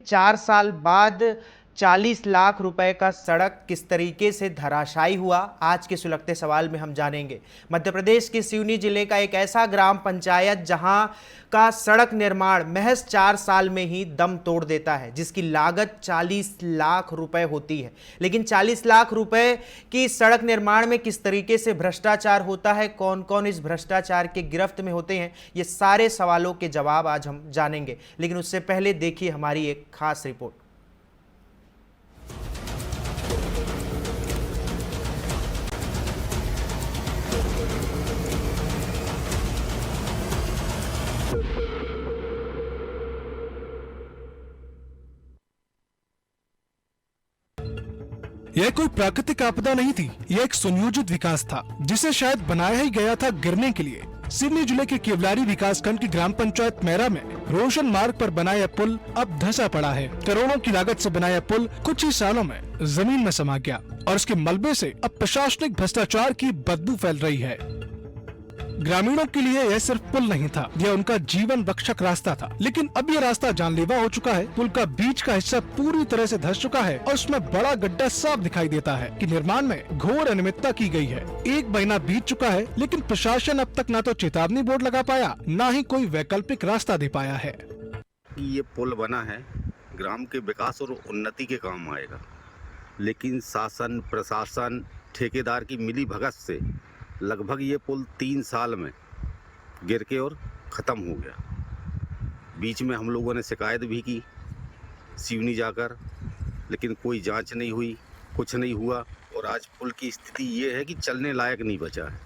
4 साल बाद 40 लाख रुपए का सड़क किस तरीके से धराशायी हुआ, आज के सुलगते सवाल में हम जानेंगे। मध्य प्रदेश के सिवनी जिले का एक ऐसा ग्राम पंचायत जहां का सड़क निर्माण महज 4 साल में ही दम तोड़ देता है, जिसकी लागत 40 लाख रुपए होती है। लेकिन 40 लाख रुपए की सड़क निर्माण में किस तरीके से भ्रष्टाचार होता है, कौन कौन इस भ्रष्टाचार के गिरफ्त में होते हैं, ये सारे सवालों के जवाब आज हम जानेंगे। लेकिन उससे पहले देखिए हमारी एक खास रिपोर्ट। यह कोई प्राकृतिक आपदा नहीं थी, यह एक सुनियोजित विकास था जिसे शायद बनाया ही गया था गिरने के लिए। सिवनी जिले के केवलारी विकासखंड की ग्राम पंचायत मैरा में रोशन मार्ग पर बनाया पुल अब धंसा पड़ा है। करोड़ों की लागत से बनाया पुल कुछ ही सालों में जमीन में समा गया और इसके मलबे से अब प्रशासनिक भ्रष्टाचार की बदबू फैल रही है। ग्रामीणों के लिए यह सिर्फ पुल नहीं था, यह उनका जीवन रक्षक रास्ता था। लेकिन अब यह रास्ता जानलेवा हो चुका है। पुल का बीच का हिस्सा पूरी तरह से धंस चुका है और उसमें बड़ा गड्ढा साफ दिखाई देता है कि निर्माण में घोर अनियमितता की गई है। 1 महीना बीत चुका है, लेकिन प्रशासन अब तक न तो चेतावनी बोर्ड लगा पाया, न ही कोई वैकल्पिक रास्ता दे पाया है। ये पुल बना है ग्राम के विकास और उन्नति के काम आएगा, लेकिन शासन प्रशासन ठेकेदार की मिली भगत से लगभग ये पुल 3 साल में गिर के और ख़त्म हो गया। बीच में हम लोगों ने शिकायत भी की सिवनी जाकर, लेकिन कोई जांच नहीं हुई, कुछ नहीं हुआ और आज पुल की स्थिति ये है कि चलने लायक नहीं बचा है।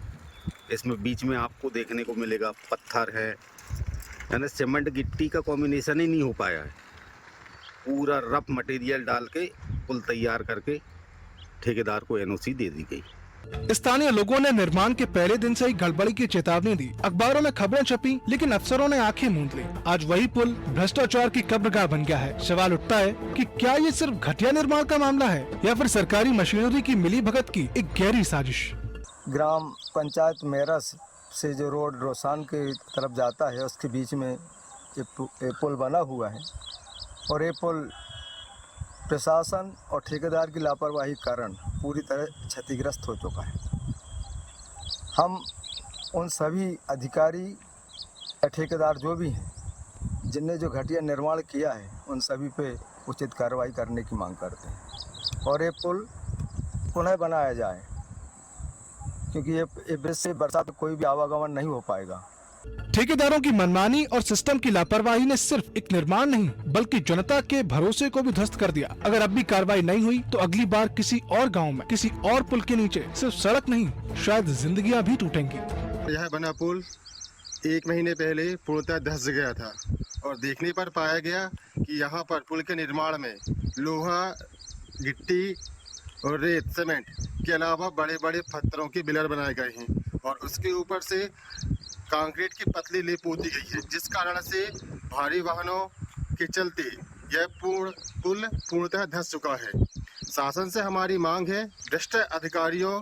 इसमें बीच में आपको देखने को मिलेगा पत्थर है, यानी सीमेंट गिट्टी का कॉम्बिनेशन ही नहीं हो पाया है। पूरा रफ मटेरियल डाल के पुल तैयार करके ठेकेदार को एनओसी दे दी गई। स्थानीय लोगों ने निर्माण के पहले दिन से ही गड़बड़ी की चेतावनी दी। अखबारों में खबरें छपी, लेकिन अफसरों ने आंखें मूंद ली। आज वही पुल भ्रष्टाचार की कब्रगाह बन गया है। सवाल उठता है कि क्या ये सिर्फ घटिया निर्माण का मामला है या फिर सरकारी मशीनरी की मिलीभगत की एक गहरी साजिश। ग्राम पंचायत मेरा से जो रोड रोसान के तरफ जाता है, उसके बीच में ये पुल बना हुआ है और ये पुल प्रशासन और ठेकेदार की लापरवाही के कारण पूरी तरह क्षतिग्रस्त हो चुका है। हम उन सभी अधिकारी या ठेकेदार जो भी हैं जिनने जो घटिया निर्माण किया है, उन सभी पे उचित कार्रवाई करने की मांग करते हैं और ये पुल पुनः बनाया जाए, क्योंकि ये ब्रिज से बरसात में कोई भी आवागमन नहीं हो पाएगा। ठेकेदारों की मनमानी और सिस्टम की लापरवाही ने सिर्फ एक निर्माण नहीं बल्कि जनता के भरोसे को भी ध्वस्त कर दिया। अगर अब भी कार्रवाई नहीं हुई तो अगली बार किसी और गांव में किसी और पुल के नीचे सिर्फ सड़क नहीं, शायद जिंदगियां भी टूटेंगी। यह बना पुल 1 महीने पहले पूर्णतः धंस गया था और देखने पर पाया गया कि यहाँ पर पुल के निर्माण में लोहा, गिट्टी और रेत, सीमेंट के अलावा बड़े बड़े पत्थरों के बिलर बनाए गए हैं और उसके ऊपर से कंक्रीट की पतली लेप पोती गई है, जिस कारण से भारी वाहनों के चलते यह पुल पूर्णतः धंस चुका है। शासन से हमारी मांग है भ्रष्ट अधिकारियों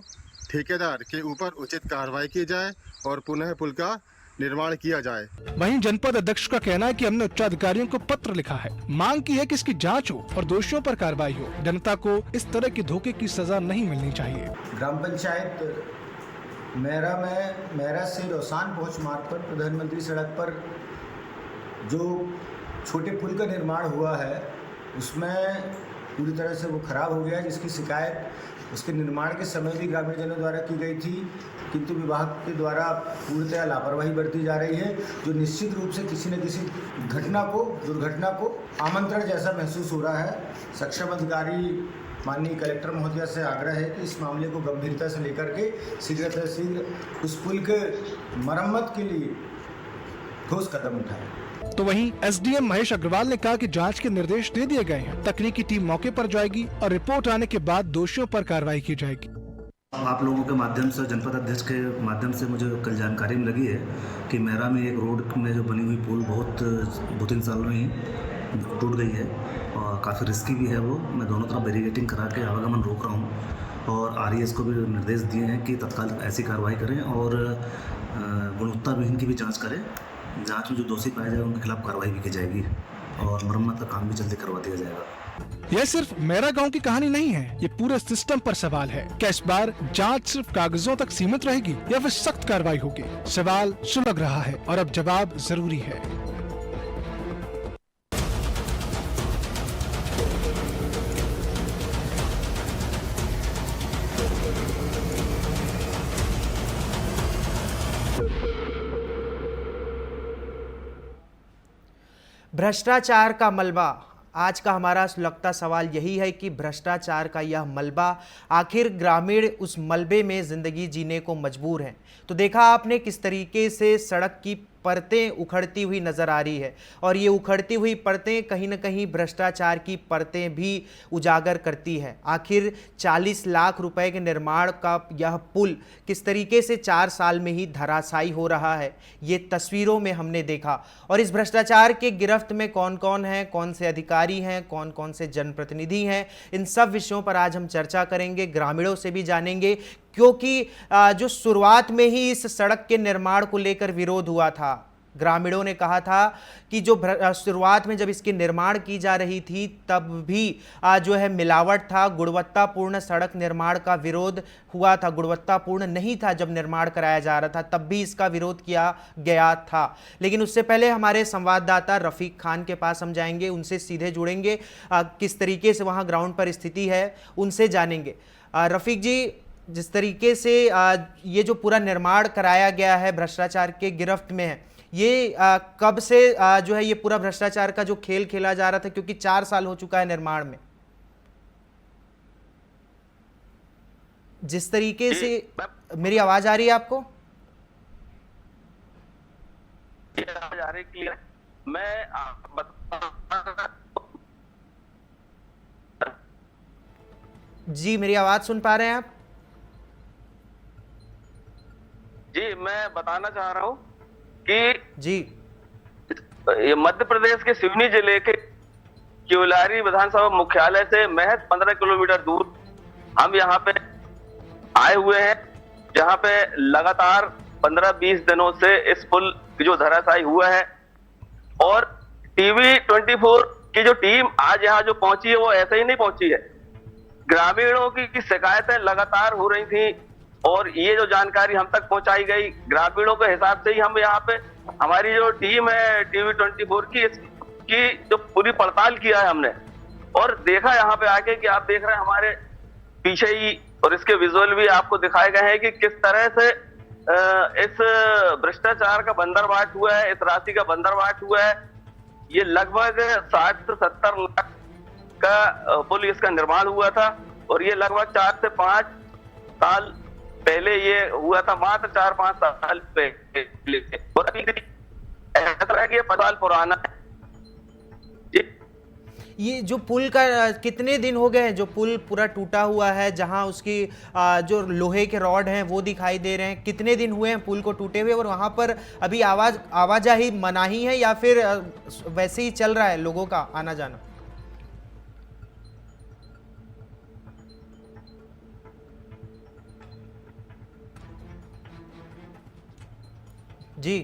ठेकेदार के ऊपर उचित कार्रवाई की जाए और पुनः पुल का निर्माण किया जाए। वहीं जनपद अध्यक्ष का कहना है कि हमने उच्चाधिकारियों को पत्र लिखा है, मांग की है कि इसकी जांच हो और दोषियों पर कार्रवाई हो। जनता को इस तरह के धोखे की सजा नहीं मिलनी चाहिए। ग्राम पंचायत मेरा से रोसान पहुंच मार्ग पर प्रधानमंत्री सड़क पर जो छोटे पुल का निर्माण हुआ है, उसमें पूरी तरह से वो खराब हो गया, जिसकी शिकायत उसके निर्माण के समय भी ग्रामीणजनों द्वारा की गई थी, किंतु विभाग के द्वारा पूर्णतः लापरवाही बरती जा रही है, जो निश्चित रूप से किसी न किसी दुर्घटना को आमंत्रण जैसा महसूस हो रहा है। सक्षम अधिकारी माननीय कलेक्टर महोदया से आग्रह है कि इस मामले को गंभीरता से लेकर के शीघ्र उस पुल के मरम्मत के लिए ठोस कदम उठाएं। तो वहीं एसडीएम महेश अग्रवाल ने कहा कि जांच के निर्देश दे दिए गए हैं। तकनीकी टीम मौके पर जाएगी और रिपोर्ट आने के बाद दोषियों पर कार्रवाई की जाएगी। आप लोगों के माध्यम से, जनपद अध्यक्ष के माध्यम से मुझे कल जानकारी में लगी है कि मैरा में एक रोड में जो बनी हुई पुल बहुत 2-3 साल में ही टूट गई है और काफ़ी रिस्की भी है वो। मैं दोनों तरफ बैरिकेडिंग करा के आवागमन रोक रहा हूँ और आरईएस को भी निर्देश दिए हैं कि तत्काल ऐसी कार्रवाई करें और गुणवत्ता विहीन की भी जाँच करें। जाँच में जो दोषी पाए जाए उनके खिलाफ कार्रवाई भी की जाएगी। और मरम्मत का काम भी जल्दी करवा दिया जाएगा। यह सिर्फ मेरा गांव की कहानी नहीं है, ये पूरे सिस्टम पर सवाल है। क्या इस बार जांच सिर्फ कागजों तक सीमित रहेगी या फिर सख्त कार्रवाई होगी? सवाल सुलग रहा है और अब जवाब जरूरी है। भ्रष्टाचार का मलबा, आज का हमारा सुलगता सवाल यही है कि भ्रष्टाचार का यह मलबा, आखिर ग्रामीण उस मलबे में जिंदगी जीने को मजबूर हैं। तो देखा आपने किस तरीके से सड़क की परतें उखड़ती हुई नजर आ रही है और ये उखड़ती हुई परतें कहीं ना कहीं भ्रष्टाचार की परतें भी उजागर करती है। आखिर 40 लाख रुपए के निर्माण का यह पुल किस तरीके से 4 साल में ही धराशायी हो रहा है, ये तस्वीरों में हमने देखा। और इस भ्रष्टाचार के गिरफ्त में कौन कौन है, कौन से अधिकारी हैं, कौन कौन से जनप्रतिनिधि हैं, इन सब विषयों पर आज हम चर्चा करेंगे, ग्रामीणों से भी जानेंगे। क्योंकि जो शुरुआत में ही इस सड़क के निर्माण को लेकर विरोध हुआ था, ग्रामीणों ने कहा था कि जो शुरुआत में जब इसकी निर्माण की जा रही थी तब भी जो है मिलावट था, गुणवत्तापूर्ण सड़क निर्माण का विरोध हुआ था, गुणवत्तापूर्ण नहीं था जब निर्माण कराया जा रहा था, तब भी इसका विरोध किया गया था। लेकिन उससे पहले हमारे संवाददाता रफीक खान के पास हम जाएंगे, उनसे सीधे जुड़ेंगे, किस तरीके से वहाँ ग्राउंड पर स्थिति है उनसे जानेंगे। रफीक जी, जिस तरीके से ये जो पूरा निर्माण कराया गया है भ्रष्टाचार के गिरफ्त में है, ये कब से जो है ये पूरा भ्रष्टाचार का जो खेल खेला जा रहा था, क्योंकि 4 साल हो चुका है निर्माण में। जिस तरीके से मेरी आवाज आ रही है आपको? आवाज आ रही क्लियर? मैं जी, मेरी आवाज सुन पा रहे हैं आप? जी, मैं बताना चाह रहा हूं कि जी, ये मध्य प्रदेश के सिवनी जिले के केवलारी विधानसभा मुख्यालय से महज 15 किलोमीटर दूर हम यहाँ पे आए हुए हैं, जहाँ पे लगातार 15-20 दिनों से इस पुल जो धराशायी हुआ है। और टीवी 24 की जो टीम आज यहाँ जो पहुंची है वो ऐसे ही नहीं पहुंची है। ग्रामीणों की शिकायतें लगातार हो रही थी और ये जो जानकारी हम तक पहुंचाई गई ग्रामीणों के हिसाब से ही हम यहाँ पे हमारी जो टीम है टीवी 24 की इसकी जो पूरी पड़ताल किया है हमने, और देखा यहाँ पे आके कि आप देख रहे हैं हमारे पीछे ही, और इसके विजुअल भी आपको दिखाए गए हैं कि किस तरह से इस भ्रष्टाचार का बंदरबाट हुआ है, इस राशि का बंदरबाट हुआ है। ये लगभग 60 से 70 लाख का पुल इसका निर्माण हुआ था और ये लगभग 4 से 5 साल पहले ये हुआ था, मात्र 4-5 साल पहले, और अभी ऐसा है कि ये 5 साल पुराना है। ये जो पुल का कितने दिन हो गए हैं जो पुल पूरा टूटा हुआ है, जहां उसकी जो लोहे के रॉड हैं वो दिखाई दे रहे हैं, कितने दिन हुए हैं पुल को टूटे हुए? और वहां पर अभी आवाजाही मनाही है या फिर वैसे ही चल रहा है लोगों का आना जाना? जी,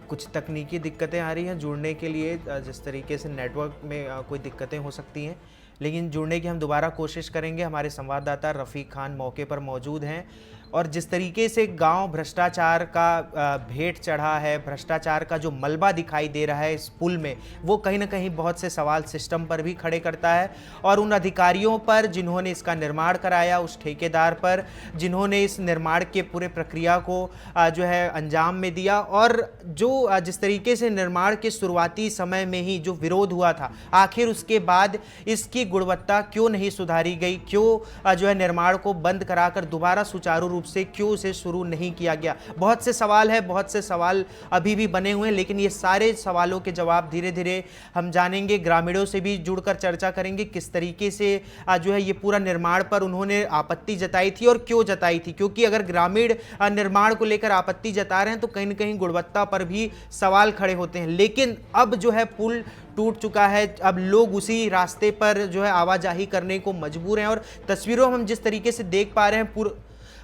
कुछ तकनीकी दिक्कतें आ रही हैं जुड़ने के लिए, जिस तरीके से नेटवर्क में कोई दिक्कतें हो सकती हैं, लेकिन जुड़ने की हम दोबारा कोशिश करेंगे। हमारे संवाददाता रफ़ीक खान मौके पर मौजूद हैं और जिस तरीके से गांव भ्रष्टाचार का भेंट चढ़ा है, भ्रष्टाचार का जो मलबा दिखाई दे रहा है इस पुल में, वो कहीं ना कहीं बहुत से सवाल सिस्टम पर भी खड़े करता है और उन अधिकारियों पर जिन्होंने इसका निर्माण कराया, उस ठेकेदार पर जिन्होंने इस निर्माण के पूरे प्रक्रिया को जो है अंजाम में दिया, और जो जिस तरीके से निर्माण के शुरुआती समय में ही जो विरोध हुआ था, आखिर उसके बाद इसकी गुणवत्ता क्यों नहीं सुधारी गई, क्यों जो है निर्माण को बंद कराकर दोबारा सुचारू रूप से क्यों उसे शुरू नहीं किया गया। बहुत से सवाल है, बहुत से सवाल अभी भी बने हुए हैं, लेकिन ये सारे सवालों के जवाब धीरे धीरे हम जानेंगे। ग्रामीणों से भी जुड़कर चर्चा करेंगे किस तरीके से जो है ये पूरा निर्माण पर उन्होंने आपत्ति जताई थी और क्यों जताई थी, क्योंकि अगर ग्रामीण निर्माण को लेकर आपत्ति जता रहे हैं तो कहीं ना कहीं गुणवत्ता पर भी सवाल खड़े होते हैं। लेकिन अब जो है पुल टूट चुका है, अब लोग उसी रास्ते पर जो है आवाजाही करने को मजबूर हैं और तस्वीरों हम जिस तरीके से देख पा रहे हैं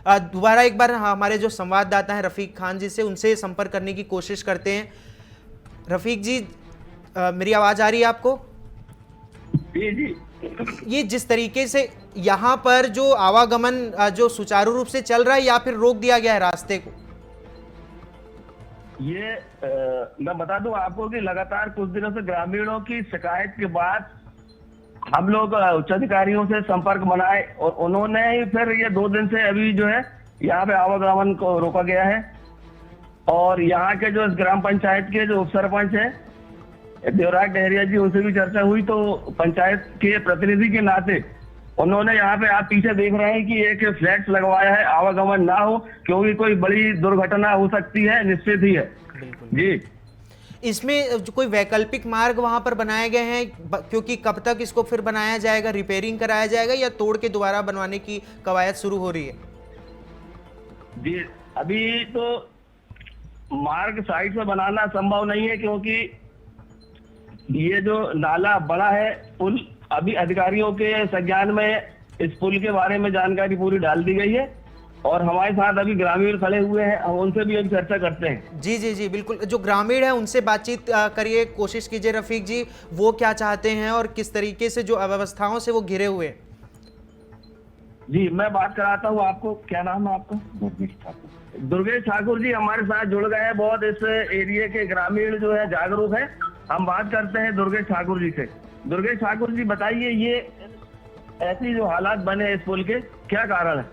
दोबारा एक बार हमारे जो संवाददाता हैं रफीक खान जी से, उनसे संपर्क करने की कोशिश करते हैं। रफीक जी, मेरी आवाज़ आ रही है आपको? जी। ये जिस तरीके से यहाँ पर जो आवागमन जो सुचारू रूप से चल रहा है या फिर रोक दिया गया है रास्ते को? ये मैं बता दूं आपको कि लगातार कुछ दिनों से ग्रामीणों की शिकायत के बाद हम लोग उच्च अधिकारियों से संपर्क बनाए और उन्होंने ही फिर ये 2 दिन से अभी जो है यहाँ पे आवागमन को रोका गया है। और यहाँ के जो इस ग्राम पंचायत के जो उप सरपंच है देवराज डहरिया जी, उनसे भी चर्चा हुई तो पंचायत के प्रतिनिधि के नाते उन्होंने यहाँ पे आप पीछे देख रहे हैं कि एक फ्लैक्स लगवाया है, आवागमन ना हो क्योंकि कोई बड़ी दुर्घटना हो सकती है, निश्चित ही है जी। इसमें जो कोई वैकल्पिक मार्ग वहां पर बनाए गए हैं, क्योंकि कब तक इसको फिर बनाया जाएगा, रिपेयरिंग कराया जाएगा या तोड़ के दोबारा बनवाने की कवायद शुरू हो रही है? जी, अभी तो मार्ग साइड से बनाना संभव नहीं है क्योंकि ये जो नाला बड़ा है पुल, अभी अधिकारियों के संज्ञान में इस पुल के बारे में जानकारी पूरी डाल दी गई है और हमारे साथ अभी ग्रामीण खड़े हुए हैं, हम उनसे भी एक चर्चा करते हैं। जी जी जी बिल्कुल, जो ग्रामीण है उनसे बातचीत करिए, कोशिश कीजिए रफीक जी, वो क्या चाहते हैं और किस तरीके से जो अव्यवस्थाओं से वो घिरे हुए हैं। जी, मैं बात कराता हूँ आपको। क्या नाम है आपका? दुर्गेश ठाकुर जी हमारे साथ जुड़ गए हैं। बहुत इस एरिया के ग्रामीण जो है जागरूक है। हम बात करते हैं दुर्गेश ठाकुर जी से। दुर्गेश ठाकुर जी बताइए, ये ऐसी जो हालात बने इस पुल के, क्या कारण है?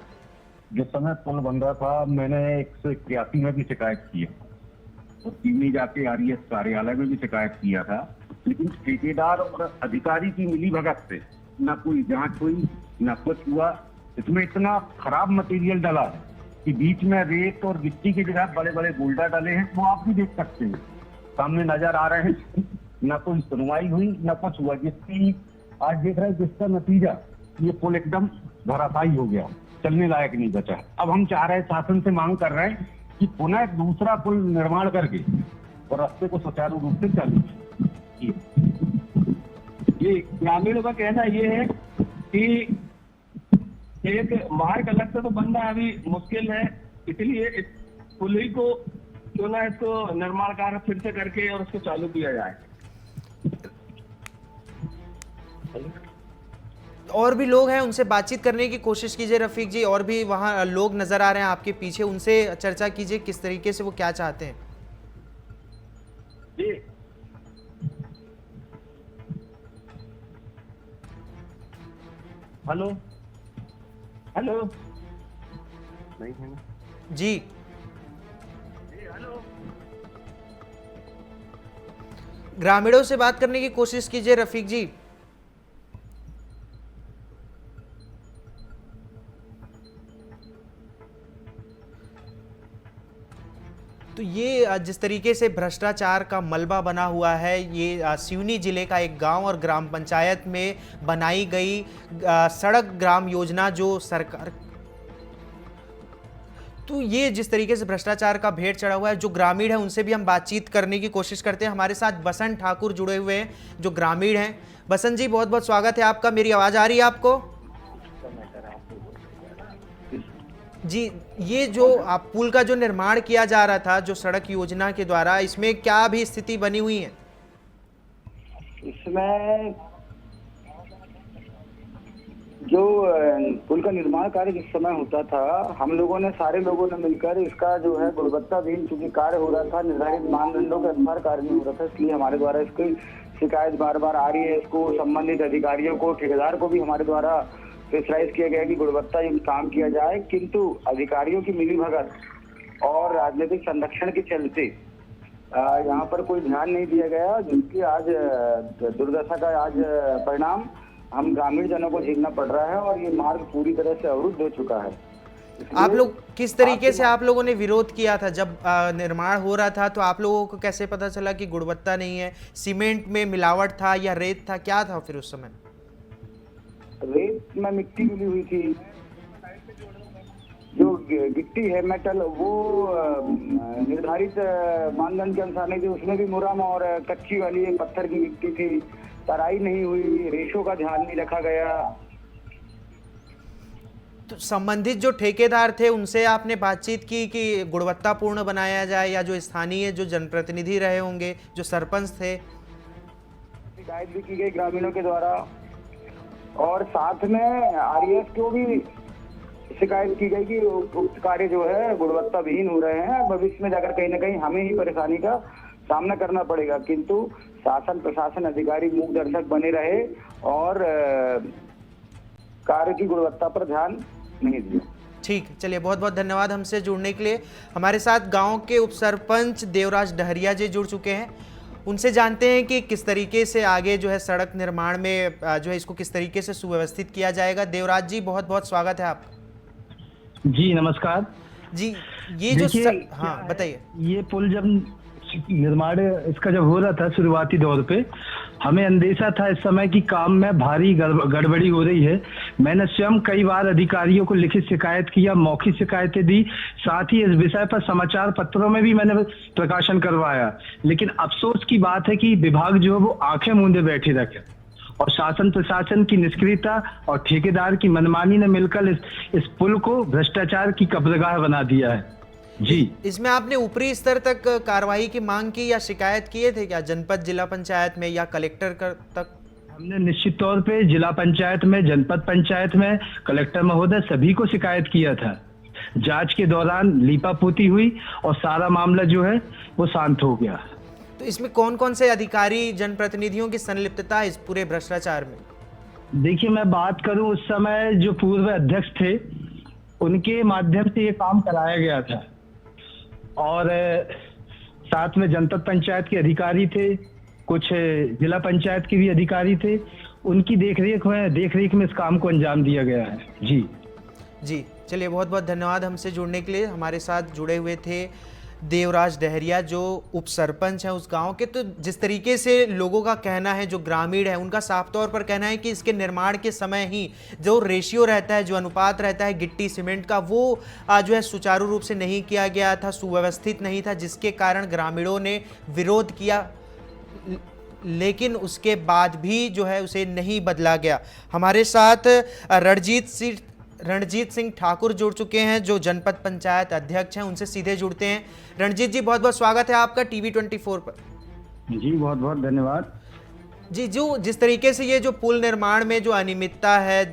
जिस समय पुल बन रहा था मैंने 181 में भी शिकायत की है और चीनी जाके आरईएस कार्यालय में भी शिकायत किया था, लेकिन ठेकेदार और अधिकारी की मिलीभगत से न कोई जांच हुई न कुछ हुआ। इसमें इतना खराब मटेरियल डला है कि बीच में रेत और गिट्टी की जगह बड़े बड़े बोल्डर डले हैं, वो आप भी देख सकते हैं, सामने नजर आ रहे हैं। न कोई सुनवाई हुई न कुछ हुआ, जिसकी आज देख रहे हैं जिसका नतीजा ये पुल एकदम धराशायी हो गया, चलने लायक नहीं बचा। अब हम चाह रहे हैं, शासन से मांग कर रहे हैं कि पुनः दूसरा पुल निर्माण करके और रास्ते को सुचारू रूप से चालू। ये ग्रामीणों का कहना ये है कि एक मार्ग अलग से तो बनना अभी मुश्किल है, इसलिए इस पुल ही को क्यों ना इसको निर्माण कार्य फिर से करके और उसको चालू किया जाए। और भी लोग हैं, उनसे बातचीत करने की कोशिश कीजिए रफीक जी, और भी वहाँ लोग नजर आ रहे हैं आपके पीछे, उनसे चर्चा कीजिए किस तरीके से वो क्या चाहते हैं। जी, हेलो हेलो, नहीं है ना जी, हेलो, ग्रामीणों से बात करने की कोशिश कीजिए रफीक जी। तो ये जिस तरीके से भ्रष्टाचार का मलबा बना हुआ है, ये सिवनी जिले का एक गांव और ग्राम पंचायत में बनाई गई सड़क ग्राम योजना जो सरकार, तो ये जिस तरीके से भ्रष्टाचार का भेंट चढ़ा हुआ है, जो ग्रामीण है उनसे भी हम बातचीत करने की कोशिश करते हैं। हमारे साथ बसंत ठाकुर जुड़े हुए हैं जो ग्रामीण हैं। बसंत जी, बहुत बहुत स्वागत है आपका। मेरी आवाज़ आ रही है आपको? जी, ये जो आप पुल का जो निर्माण किया जा रहा था जो सड़क योजना के द्वारा, इसमें क्या अभी स्थिति बनी हुई है? इसमें जो पुल का निर्माण कार्य जिस समय होता था, हम लोगों ने सारे लोगों ने मिलकर इसका जो है गुणवत्ताहीन चूंकि कार्य हो रहा था, निर्धारित मानदंडों के अनुसार कार्य नहीं हो रहा था, इसलिए हमारे द्वारा इसकी शिकायत बार बार आ रही है। इसको संबंधित अधिकारियों को, ठेकेदार को भी हमारे द्वारा प्रेशराइज किया गया कि गुणवत्तायुक्त काम किया जाए, किंतु अधिकारियों की मिलीभगत और राजनीतिक संरक्षण के चलते यहाँ पर कोई ध्यान नहीं दिया गया, जिसकी आज दुर्दशा का आज परिणाम हम ग्रामीण जनों को झेलना पड़ रहा है और ये मार्ग पूरी तरह से अवरुद्ध हो चुका है। आप लोग किस तरीके से आप लोगों ने विरोध किया था जब निर्माण हो रहा था? तो आप लोगों को कैसे पता चला कि गुणवत्ता नहीं है? सीमेंट में मिलावट था या रेत था, क्या था फिर उस समय? रेत में मिट्टी मिली हुई थी, जो गिट्टी है मेटल वो निर्धारित मानदंड के अनुसार नहीं थी, उसमें भी मुरम और कच्ची वाली एक पत्थर की मिट्टी थी, तराई नहीं हुई, रेशों का ध्यान नहीं रखा गया। तो संबंधित जो ठेकेदार थे उनसे आपने बातचीत की कि गुणवत्तापूर्ण बनाया जाए, या जो स्थानीय जो जनप्रतिनिधि रहे होंगे, जो सरपंच थे? शिकायत भी की गई ग्रामीणों के द्वारा, और साथ में आरईएस को भी शिकायत की गई कि उक्त कार्य जो है गुणवत्ता विहीन हो रहे हैं। भविष्य में जाकर कहीं ना कहीं हमें ही परेशानी का सामना करना पड़ेगा, किंतु शासन प्रशासन अधिकारी मूक दर्शक बने रहे और कार्य की गुणवत्ता पर ध्यान नहीं दिया। ठीक, चलिए बहुत बहुत धन्यवाद हमसे जुड़ने के लिए। हमारे साथ गांव के उपसरपंच देवराज डहरिया जी जुड़ चुके हैं, उनसे जानते हैं कि किस तरीके से आगे जो है सड़क निर्माण में जो है इसको किस तरीके से सुव्यवस्थित किया जाएगा। देवराज जी बहुत बहुत स्वागत है आपका। जी नमस्कार जी, ये जो हाँ बताइए। ये पुल जब निर्माण इसका जब हो रहा था शुरुआती दौर पे, हमें अंदेशा था इस समय कि काम में भारी गड़बड़ी हो रही है। मैंने स्वयं कई बार अधिकारियों को लिखित शिकायत किया, मौखिक शिकायतें दी, साथ ही इस विषय पर समाचार पत्रों में भी मैंने प्रकाशन करवाया। लेकिन अफसोस की बात है कि विभाग जो है वो आंखें मूंदे बैठे रखे, और शासन प्रशासन की निष्क्रियता और ठेकेदार की मनमानी ने मिलकर इस पुल को भ्रष्टाचार की कब्रगाह बना दिया है। जी, इसमें आपने ऊपरी स्तर तक कार्रवाई की मांग की या शिकायत किए थे क्या, जनपद जिला पंचायत में या कलेक्टर तक? हमने निश्चित तौर पे जिला पंचायत में, जनपद पंचायत में, कलेक्टर महोदय सभी को शिकायत किया था। जांच के दौरान लीपापोती हुई और सारा मामला जो है वो शांत हो गया। तो इसमें कौन कौन से अधिकारी जनप्रतिनिधियों की संलिप्तता है इस पूरे भ्रष्टाचार में? देखिए, मैं बात करूं, उस समय जो पूर्व अध्यक्ष थे उनके माध्यम से ये काम कराया गया था, और साथ में जनपद पंचायत के अधिकारी थे, कुछ जिला पंचायत के भी अधिकारी थे, उनकी देखरेख में इस काम को अंजाम दिया गया है। जी जी, चलिए बहुत बहुत धन्यवाद हमसे जुड़ने के लिए। हमारे साथ जुड़े हुए थे देवराज डहरिया जो उप सरपंच हैं उस गांव के। तो जिस तरीके से लोगों का कहना है, जो ग्रामीण है उनका साफ तौर पर कहना है कि इसके निर्माण के समय ही जो रेशियो रहता है, जो अनुपात रहता है गिट्टी सीमेंट का, वो जो है सुचारू रूप से नहीं किया गया था, सुव्यवस्थित नहीं था, जिसके कारण ग्रामीणों ने विरोध किया, लेकिन उसके बाद भी जो है उसे नहीं बदला गया। हमारे साथ रणजीत सिंह ठाकुर जुड़ चुके हैं जो जनपद पंचायत अध्यक्ष हैं, उनसे सीधे जुड़ते हैं। रणजीत जी बहुत बहुत स्वागत है आपका टीवी 24 पर। जी बहुत बहुत धन्यवाद। जी, जो जिस तरीके से ये जो पुल निर्माण में जो अनियमितता है,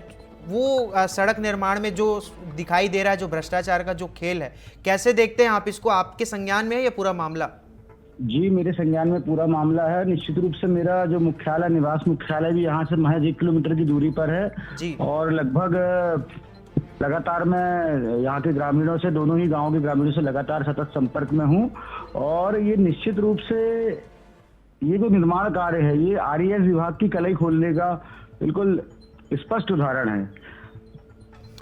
वो सड़क निर्माण में जो दिखाई दे रहा है, जो भ्रष्टाचार का जो खेल है, कैसे देखते हैं आप इसको? आपके संज्ञान में है ये पूरा मामला? जी, मेरे संज्ञान में पूरा मामला है। निश्चित रूप से मेरा जो मुख्यालय, निवास मुख्यालय भी यहाँ से महज 1 किलोमीटर की दूरी पर है जी। और लगभग लगातार मैं यहाँ के ग्रामीणों से, दोनों ही गांवों के ग्रामीणों से लगातार सतत संपर्क में हूँ, और ये निश्चित रूप से ये जो निर्माण कार्य है ये आरईएस विभाग की कलई खोलने का बिल्कुल स्पष्ट उदाहरण है।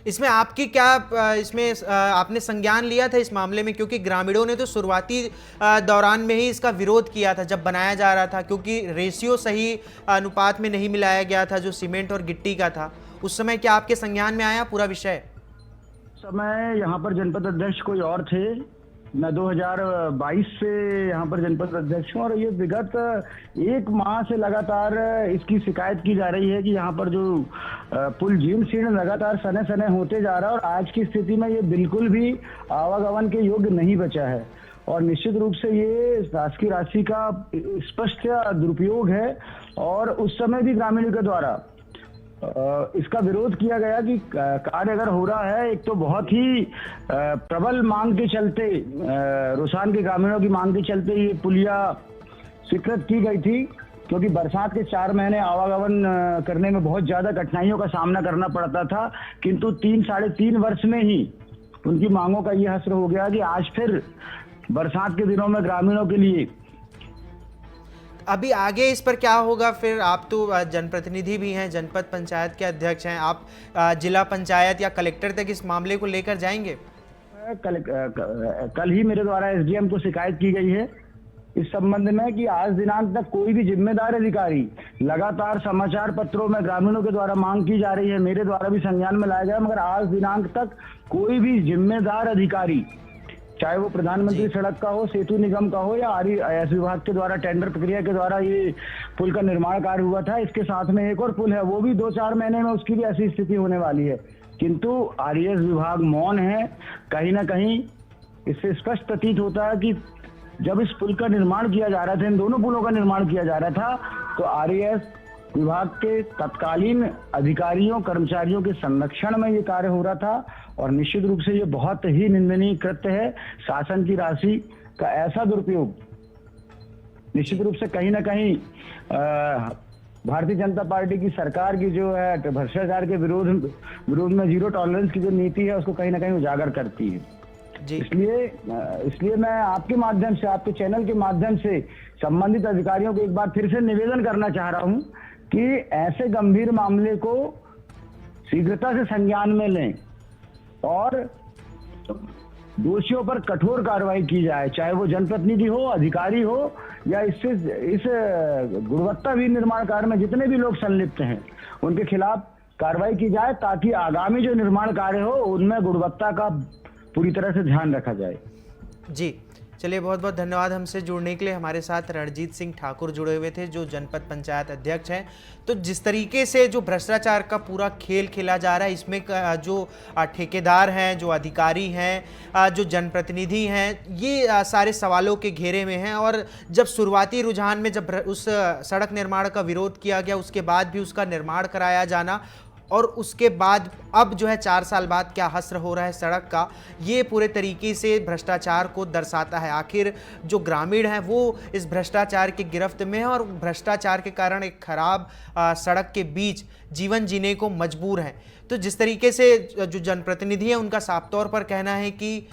इसमें आपकी क्या, इसमें आपने संज्ञान लिया था इस मामले में? क्योंकि ग्रामीणों ने तो शुरुआती दौरान में ही इसका विरोध किया था जब बनाया जा रहा था, क्योंकि रेशियो सही अनुपात में नहीं मिलाया गया था जो सीमेंट और गिट्टी का था। उस समय क्या आपके संज्ञान में आया पूरा विषय? समय यहाँ पर जनपद अध्यक्ष कोई और थे, मैं 2022 से यहाँ पर जनपद अध्यक्ष हूँ, और ये विगत 1 माह से लगातार इसकी शिकायत की जा रही है कि यहाँ पर जो पुल जीर्ण शीर्ण लगातार सने सने होते जा रहा है, और आज की स्थिति में ये बिल्कुल भी आवागमन के योग्य नहीं बचा है, और निश्चित रूप से ये शासकीय राशि का स्पष्ट दुरुपयोग है। और उस समय भी ग्रामीणों के द्वारा इसका विरोध किया गया कि कार्य अगर हो रहा है, एक तो बहुत ही प्रबल मांग के चलते, रोसान के ग्रामीणों की मांग के चलते ये पुलिया स्वीकृत की गई थी, क्योंकि बरसात के 4 महीने आवागमन करने में बहुत ज्यादा कठिनाइयों का सामना करना पड़ता था, किंतु 3-3.5 वर्ष में ही उनकी मांगों का ये हश्र हो गया कि आज फिर बरसात के दिनों में ग्रामीणों के लिए। अभी आगे इस पर क्या होगा फिर? आप तो जनप्रतिनिधि भी हैं, जनपद पंचायत के अध्यक्ष हैं, आप जिला पंचायत या कलेक्टर तक इस मामले को लेकर जाएंगे? कल ही मेरे द्वारा एसडीएम को शिकायत की गई है इस संबंध में कि आज दिनांक तक कोई भी जिम्मेदार अधिकारी, लगातार समाचार पत्रों में ग्रामीणों के द्वारा मांग की जा रही है, मेरे द्वारा भी संज्ञान में लाया गया, मगर आज दिनांक तक कोई भी जिम्मेदार अधिकारी, चाहे वो प्रधानमंत्री सड़क का हो, सेतु निगम का हो, या आरईएस विभाग के द्वारा टेंडर प्रक्रिया के द्वारा ये पुल का निर्माण कार्य हुआ था, इसके साथ में एक और पुल है, वो भी 2-4 महीने में उसकी भी ऐसी स्थिति होने वाली है। किंतु आरईएस विभाग मौन है। कहीं ना कहीं इससे स्पष्ट प्रतीत होता है कि जब इस पुल का निर्माण किया जा रहा था, इन दोनों पुलों का निर्माण किया जा रहा था, तो आरईएस विभाग के तत्कालीन अधिकारियों कर्मचारियों के संरक्षण में ये कार्य हो रहा था और निश्चित रूप से ये बहुत ही निंदनीय कृत्य है। शासन की राशि का ऐसा दुरुपयोग निश्चित रूप से कहीं ना कहीं भारतीय जनता पार्टी की सरकार की जो है भ्रष्टाचार के विरोध में जीरो टॉलरेंस की जो नीति है उसको कहीं ना कहीं उजागर करती है। जी। इसलिए मैं आपके माध्यम से, आपके चैनल के माध्यम से संबंधित अधिकारियों को एक बार फिर से निवेदन करना चाह रहा हूं कि ऐसे गंभीर मामले को शीघ्रता से संज्ञान में लें और दोषियों पर कठोर कार्रवाई की जाए, चाहे वो जनप्रतिनिधि हो, अधिकारी हो या इस गुणवत्ताहीन निर्माण कार्य में जितने भी लोग संलिप्त हैं उनके खिलाफ कार्रवाई की जाए, ताकि आगामी जो निर्माण कार्य हो उनमें गुणवत्ता का पूरी तरह से ध्यान रखा जाए। जी, चलिए बहुत बहुत धन्यवाद हमसे जुड़ने के लिए। हमारे साथ रणजीत सिंह ठाकुर जुड़े हुए थे जो जनपद पंचायत अध्यक्ष हैं। तो जिस तरीके से जो भ्रष्टाचार का पूरा खेल खेला जा रहा है, इसमें जो ठेकेदार हैं, जो अधिकारी हैं, जो जनप्रतिनिधि हैं, ये सारे सवालों के घेरे में हैं। और जब शुरुआती रुझान में जब उस सड़क निर्माण का विरोध किया गया, उसके बाद भी उसका निर्माण कराया जाना और उसके बाद अब जो है 4 साल बाद क्या हश्र हो रहा है सड़क का, ये पूरे तरीके से भ्रष्टाचार को दर्शाता है। आखिर जो ग्रामीण हैं वो इस भ्रष्टाचार की गिरफ्त में है और भ्रष्टाचार के कारण एक खराब सड़क के बीच जीवन जीने को मजबूर हैं। तो जिस तरीके से जो जनप्रतिनिधि हैं उनका साफ तौर पर कहना है कि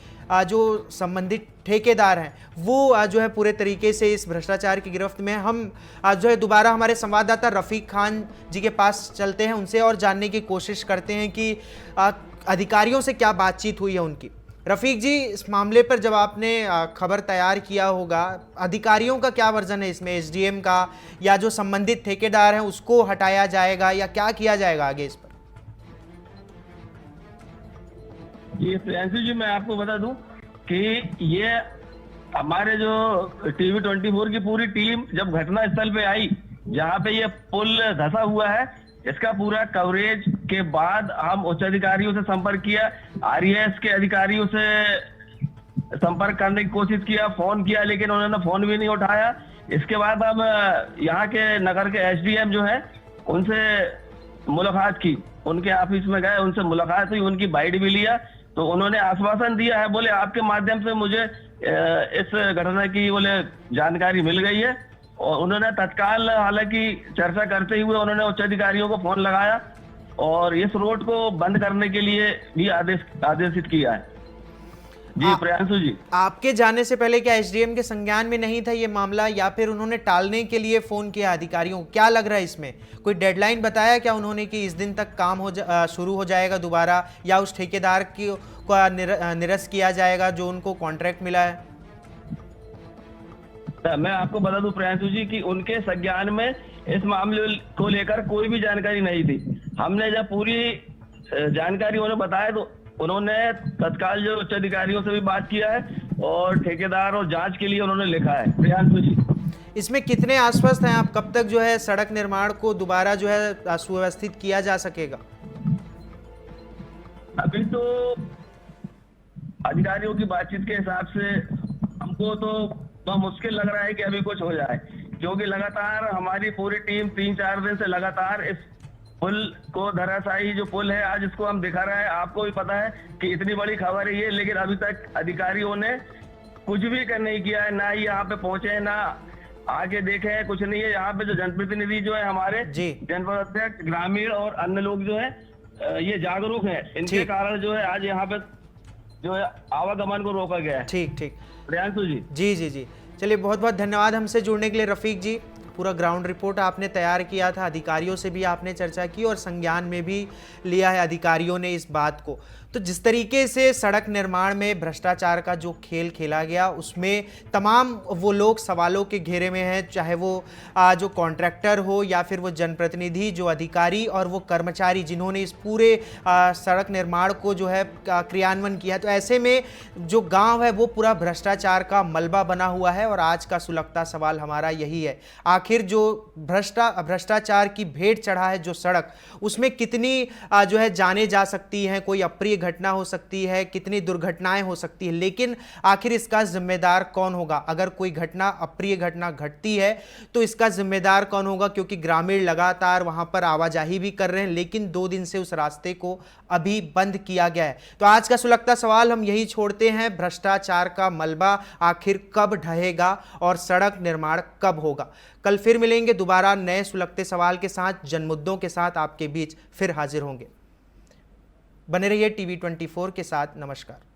जो संबंधित ठेकेदार हैं वो जो है पूरे तरीके से इस भ्रष्टाचार की गिरफ्त में। हम जो है दोबारा हमारे संवाददाता रफीक खान जी के पास चलते हैं, उनसे और जानने की कोशिश करते हैं कि अधिकारियों से क्या बातचीत हुई है उनकी। रफीक जी, इस मामले पर जब आपने खबर तैयार किया होगा, अधिकारियों का क्या वर्जन है इसमें? एसडीएम का या जो संबंधित ठेकेदार हैं उसको हटाया जाएगा या क्या किया जाएगा आगे इस पर? ये प्रियांशु जी, मैं आपको बता दूं कि ये हमारे जो टीवी 24 की पूरी टीम जब घटना स्थल पे आई जहां पे ये पुल धंसा हुआ है, इसका पूरा कवरेज के बाद हम उच्च अधिकारियों से संपर्क किया, आरईएस के अधिकारियों से संपर्क करने की कोशिश किया, फोन किया, लेकिन उन्होंने फोन भी नहीं उठाया। इसके बाद हम यहाँ के नगर के एसडीएम जो है उनसे मुलाकात की, उनके ऑफिस में गए, उनसे मुलाकात हुई, उनकी बाइट भी लिया। तो उन्होंने आश्वासन दिया है, बोले आपके माध्यम से मुझे इस घटना की जानकारी मिल गई है। और उन्होंने तत्काल हालांकि चर्चा करते हुए उन्होंने उच्च अधिकारियों को फोन लगाया और इस रोड को बंद करने के लिए भी आदेशित किया है। जी प्रियांशु जी, आपके जाने से पहले क्या एसडीएम के संज्ञान में नहीं था ये मामला या फिर उन्होंने टालने के लिए फोन किया अधिकारियों को? क्या लग रहा है इसमें? कोई डेडलाइन बताया क्या उन्होंने कि इस दिन तक काम शुरू हो जाएगा दोबारा, या उस ठेकेदार को निरस्त किया जाएगा जो उनको कॉन्ट्रैक्ट मिला है? मैं आपको बता दूं प्रियांशु जी कि उनके संज्ञान में इस मामले को लेकर कोई भी जानकारी नहीं थी। हमने जब पूरी जानकारी उन्हें बताया तो उन्होंने तत्काल जो उच्च अधिकारियों से भी बात किया है और ठेकेदार और जांच के लिए उन्होंने लिखा है। प्रियांशु जी, इसमें कितने आश्वस्त हैं आप? कब तक जो है सड़क निर्माण को दोबारा जो है सुव्यवस्थित किया जा सकेगा? अभी तो अधिकारियों की बातचीत के हिसाब से हमको तो मुश्किल लग रहा है कि अभी कुछ हो जाए, क्योंकि लगातार हमारी पूरी टीम 3-4 दिन से लगातार इस पुल को, धराशायी जो पुल है आज इसको हम दिखा रहे हैं। आपको भी पता है कि इतनी बड़ी खबर है ये, लेकिन अभी तक अधिकारियों ने कुछ भी नहीं किया है, ना ही यहाँ पे पहुंचे, ना आगे देखे, कुछ नहीं है। यहाँ पे जो जनप्रतिनिधि जो है हमारे जनपद अध्यक्ष, ग्रामीण और अन्य लोग जो है ये जागरूक है, इनके कारण जो है आज यहाँ पे जो है आवागमन को रोका गया है। ठीक ठीक प्रियांशु जी, जी जी जी, चलिए बहुत बहुत धन्यवाद हमसे जुड़ने के लिए रफीक जी। पूरा ग्राउंड रिपोर्ट आपने तैयार किया था, अधिकारियों से भी आपने चर्चा की और संज्ञान में भी लिया है अधिकारियों ने इस बात को। तो जिस तरीके से सड़क निर्माण में भ्रष्टाचार का जो खेल खेला गया उसमें तमाम वो लोग सवालों के घेरे में हैं, चाहे वो जो कॉन्ट्रैक्टर हो या फिर वो जनप्रतिनिधि, जो अधिकारी और वो कर्मचारी जिन्होंने इस पूरे सड़क निर्माण को जो है क्रियान्वयन किया। तो ऐसे में जो गाँव है वो पूरा भ्रष्टाचार का मलबा बना हुआ है और आज का सुलगता सवाल हमारा यही है, आखिर जो भ्रष्टाचार की भेंट चढ़ा है जो सड़क, उसमें कितनी जो है जाने जा सकती हैं, कोई अप्रिय घटना हो सकती है, कितनी दुर्घटनाएं हो सकती है, लेकिन आखिर इसका जिम्मेदार कौन होगा? अगर कोई घटना अप्रिय घटना घटती है तो इसका जिम्मेदार कौन होगा? क्योंकि ग्रामीण लगातार वहां पर आवाजाही भी कर रहे हैं, लेकिन 2 दिन से उस रास्ते को अभी बंद किया गया है। तो आज का सुलगता सवाल हम यही छोड़ते हैं, भ्रष्टाचार का मलबा आखिर कब ढहेगा और सड़क निर्माण कब होगा? कल फिर मिलेंगे दोबारा नए सुलगते सवाल के साथ, जनमुद्दों के साथ आपके बीच फिर हाजिर होंगे। बने रहिए टीवी 24 के साथ। नमस्कार।